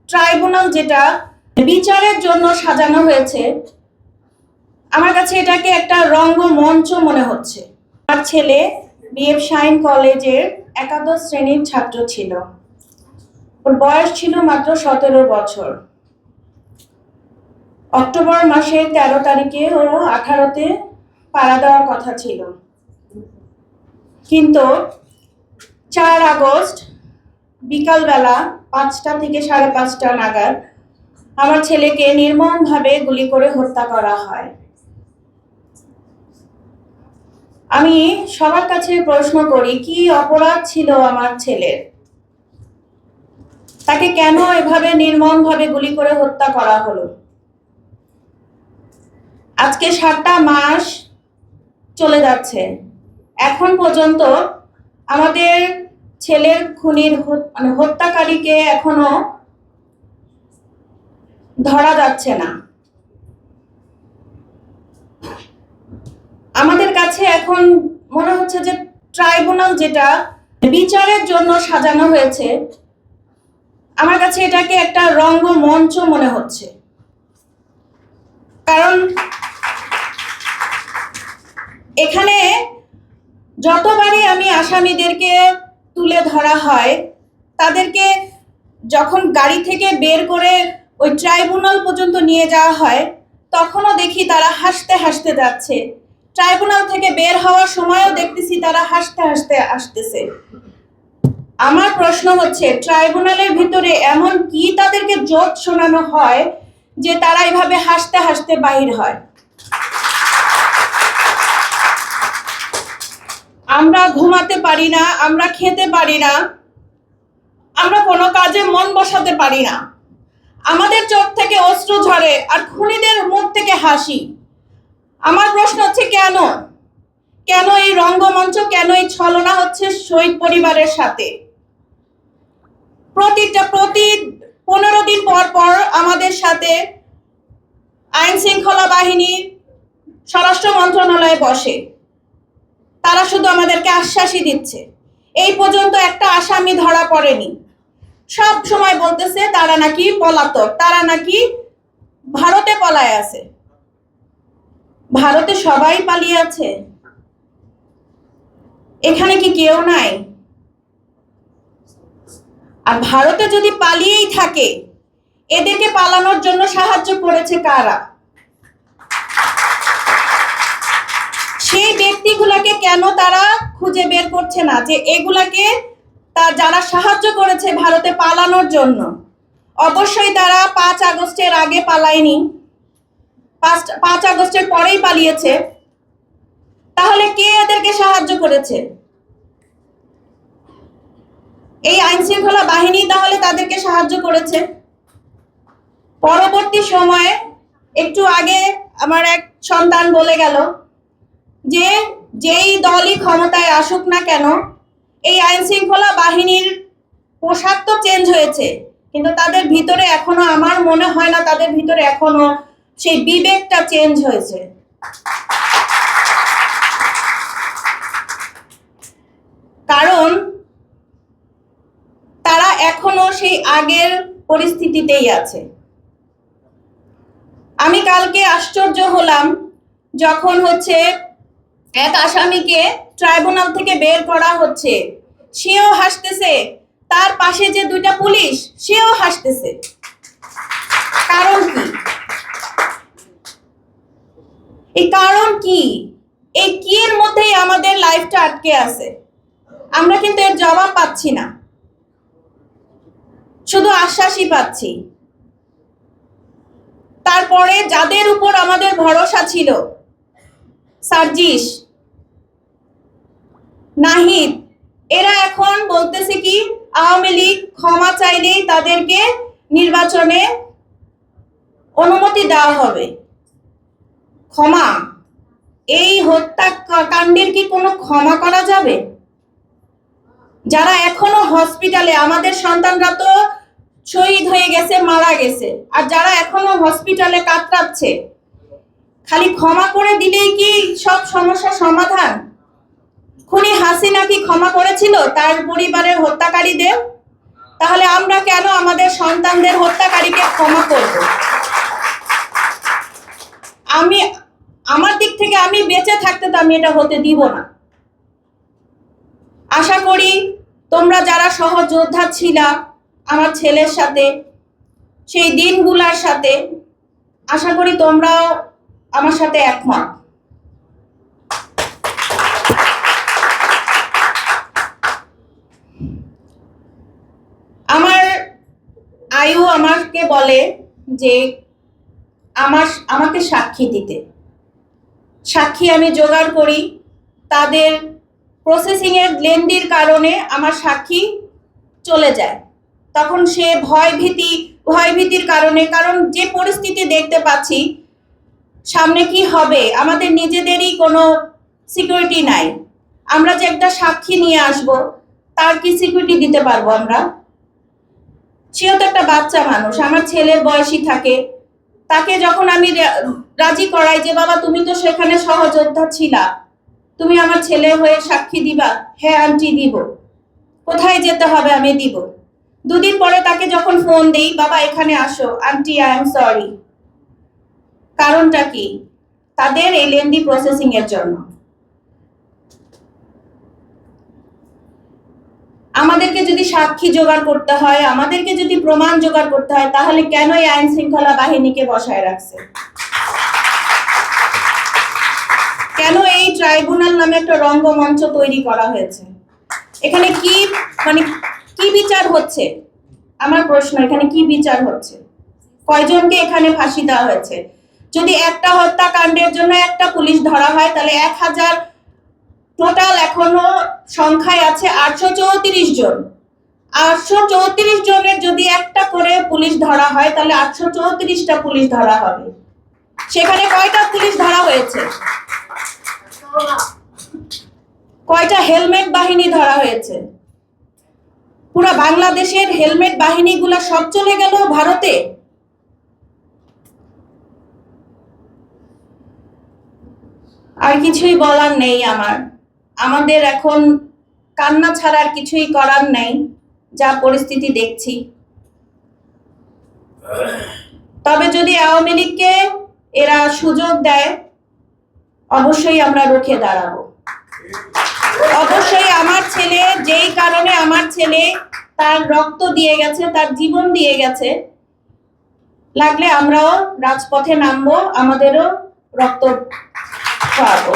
Tribunal যেটা বিচারের জন্য সাজানো হয়েছে, আমার কাছে এটাকে একটা রঙ্গমঞ্চ মনে হচ্ছে। আমার ছেলে বিএফ শাইন কলেজের একাদশ শ্রেণীর ছাত্র ছিল। ওর বয়স ছিল মাত্র 17 বছর। অক্টোবর মাসের 13 তারিখে ও 18তে পাড়া দেওয়ার কথা ছিল, কিন্তু 4 আগস্ট বিকালবেলা 5টা থেকে 5:30 নাগাদ আমার ছেলেকে নির্মমভাবে গুলি করে হত্যা করা হয়। আমি সবার কাছে প্রশ্ন করি, কি অপরাধ ছিল আমার ছেলের? তাকে কেন এভাবে নির্মমভাবে গুলি করে হত্যা করা হলো? আজকে 7টা মাস চলে যাচ্ছে, এখন পর্যন্ত আমাদের ছেলের খুনির হত্যাকারীকে এখনো ধরা যাচ্ছে না। আমাদের কাছে এখন মনে হচ্ছে যে ট্রাইব্যুনাল যেটা বিচারের জন্য সাজানো হয়েছে, আমার কাছে এটাকে একটা রঙ্গমঞ্চ মনে হচ্ছে। কারণ এখানে যতবারই আমি আসামিদেরকে তুলে ধরা হয়, তাদেরকে যখন গাড়ি থেকে বের করে ওই ট্রাইব্যুনাল পর্যন্ত নিয়ে যাওয়া হয়, তখনও দেখি তারা হাসতে হাসতে যাচ্ছে। ট্রাইব্যুনাল থেকে বের হওয়ার সময়ও দেখতেছি তারা হাসতে হাসতে আসতেছে। আমার প্রশ্ন হচ্ছে, ট্রাইব্যুনালের ভিতরে এমন কি তাদেরকে জোক শোনানো হয় যে তারা এইভাবে হাসতে হাসতে বাহির হয়? আমরা ঘুমাতে পারি না, আমরা খেতে পারি না, আমরা কোনো কাজে মন বসাতে পারি না। আমাদের চোখ থেকে অশ্রু ঝরে আর খুনিদের মুখ থেকে হাসি। আমার প্রশ্ন হচ্ছে, কেন কেন এই রঙ্গমঞ্চ, কেন এই ছলনা হচ্ছে শহীদ পরিবারের সাথে? প্রতি 15 দিন পর পর আমাদের সাথে আইন শৃঙ্খলা বাহিনী, স্বরাষ্ট্র মন্ত্রণালয়ে বসে। তারা শুধু আমাদেরকে আশ্বাসই দিচ্ছে। এই পর্যন্ত একটা আসামি ধরা পড়েনি। সব সময় বলতেছে তারা নাকি পলাতক, তারা নাকি ভারতে পলায় আছে। ভারতে সবাই পালিয়ে আছে, এখানে কি কেউ নাই? আর ভারতে যদি পালিয়েই থাকে, এদেরকে পালানোর জন্য সাহায্য করেছে কারা? সেই ব্যক্তিগুলোকে কেন তারা খুঁজে বের করছে না, যে এগুলাকে যারা সাহায্য করেছে ভারতে পালানোর জন্য? অবশ্যই তারা 5 আগস্টের আগে পালায়নি, 5 আগস্টের পরেই পালিয়েছে। তাহলে কে এদেরকে সাহায্য করেছে? এই আইন শৃঙ্খলা বাহিনী তাহলে তাদেরকে সাহায্য করেছে। পরবর্তী সময়ে একটু আগে আমার এক সন্তান বলে গেল যে যেই দলই ক্ষমতায় আসুক না কেন, এই আইন শৃঙ্খলা বাহিনীর পোশাক তো চেঞ্জ হয়েছে, কিন্তু তাদের ভিতরে এখনো, আমার মনে হয় না তাদের ভিতরে এখনো সেই বিবেকটা চেঞ্জ হয়েছে। কারণ তারা এখনো সেই আগের পরিস্থিতিতেই আছে। আমি কালকে আশ্চর্য হলাম যখন হচ্ছে এক আসামিকে ট্রাইব্যুনাল থেকে বের করা হচ্ছে, সেও হাসতেছে, তার পাশে যে 2টা পুলিশ সেও হাসতেছে। কারণ কি? এই কারণ কি? এই কি এর মধ্যেই আমাদের লাইফটা আটকে আছে। আমরা কিন্তু এর জবাব পাচ্ছি না, শুধু আশ্বাসই পাচ্ছি। তারপরে যাদের উপর আমাদের ভরসা ছিল, সার্জিস, নাহিদ, এরা এখন বলতেছে কি আওয়ামী লীগ ক্ষমা চাইলেই তাদেরকে নির্বাচনে অনুমতি দেওয়া হবে। ক্ষমা? এই হত্যাকাণ্ডের কি কোনো ক্ষমা করা যাবে? যারা এখনো হসপিটালে, আমাদের সন্তানরা তো শহীদ হয়ে গেছে, মারা গেছে, আর যারা এখনো হসপিটালে কাতরাচ্ছে, খালি ক্ষমা করে দিলেই কি সব সমস্যার সমাধান? খুনি হাসিনা কি ক্ষমা করেছিল তার পরিবারের হত্যাকারীদের? তাহলে আমরা কেন আমাদের সন্তানদের হত্যাকারীকে ক্ষমা করব? আমার দিক থেকে আমি বেঁচে থাকতে তো আমি এটা হতে দিব না। আশা করি তোমরা যারা সহযোদ্ধা ছিলা আমার ছেলের সাথে সেই দিনগুলার সাথে, আশা করি তোমরাও আমার সাথে একমত। আমার আয়ু আমাকে বলে যে আমাকে সাক্ষী দিতে। সাক্ষী আমি জোগাড় করি, তাদের প্রসেসিং এর লেন্ডির কারণে আমার সাক্ষী চলে যায়। তখন সে ভয়ভীতির কারণে, কারণ যে পরিস্থিতি দেখতে পাচ্ছি সামনে কি হবে, আমাদের নিজেদেরই কোনো সিকিউরিটি নাই। আমরা যে একটা সাক্ষী নিয়ে আসব, তার কি সিকিউরিটি দিতে পারবো আমরা? সেও তো একটা বাচ্চা মানুষ, আমার ছেলের বয়সী থাকে। তাকে যখন আমি রাজি করাই যে বাবা তুমি তো সেখানে সহযোদ্ধা ছিলা, তুমি আমার ছেলে হয়ে সাক্ষী দিবা, হ্যাঁ আন্টি দিব। কোথায় যেতে হবে আমি দিব। দুদিন পরে তাকে যখন ফোন দেই, বাবা এখানে আসো, আন্টি আই এম সরি। কারণটা কি? তাদের এই লেন্ডি প্রসেসিং এর জন্য। আমাদেরকে যদি সাক্ষী জোগাড় করতে হয়, আমাদেরকে যদি প্রমাণ জোগাড় করতে হয়, তাহলে কেন এই আইন শৃঙ্খলা বাহিনীকে বসায় রাখছে? কেন এই ট্রাইব্যুনাল নামে একটা রঙ্গমঞ্চ তৈরি করা হয়েছে? এখানে কি বিচার হচ্ছে? আমার প্রশ্ন, এখানে কি বিচার হচ্ছে? কয়জনকে এখানে ফাঁসি দেওয়া হয়েছে? যদি একটা হত্যাকাণ্ডের জন্য একটা পুলিশ ধরা হয়, তাহলে 1000 টোটাল এখনো সংখ্যায় আছে 834 জন। 834 জনের যদি একটা করে পুলিশ ধরা হয়, তাহলে 834টা পুলিশ ধরা হবে। সেখানে কয়টা পুলিশ ধরা হয়েছে? কয়টা হেলমেট বাহিনী ধরা হয়েছে? পুরো বাংলাদেশের হেলমেট বাহিনীগুলো সব চলে গেল ভারতে। আর কিছুই বলার নেই আমাদের এখন কান্না ছাড়া আর কিছুই করার নেই, যা পরিস্থিতি দেখছি। তবে যদি আওয়ামী লীগকে এরা সুযোগ দেয়, অবশ্যই আমরা রুখে দাঁড়াবো। অবশ্যই আমার ছেলে, যেই কারণে আমার ছেলে তার রক্ত দিয়ে গেছে, তার জীবন দিয়ে গেছে, লাগলে আমরাও রাজপথে নামবো, আমাদেরও রক্ত খাওয়াবো।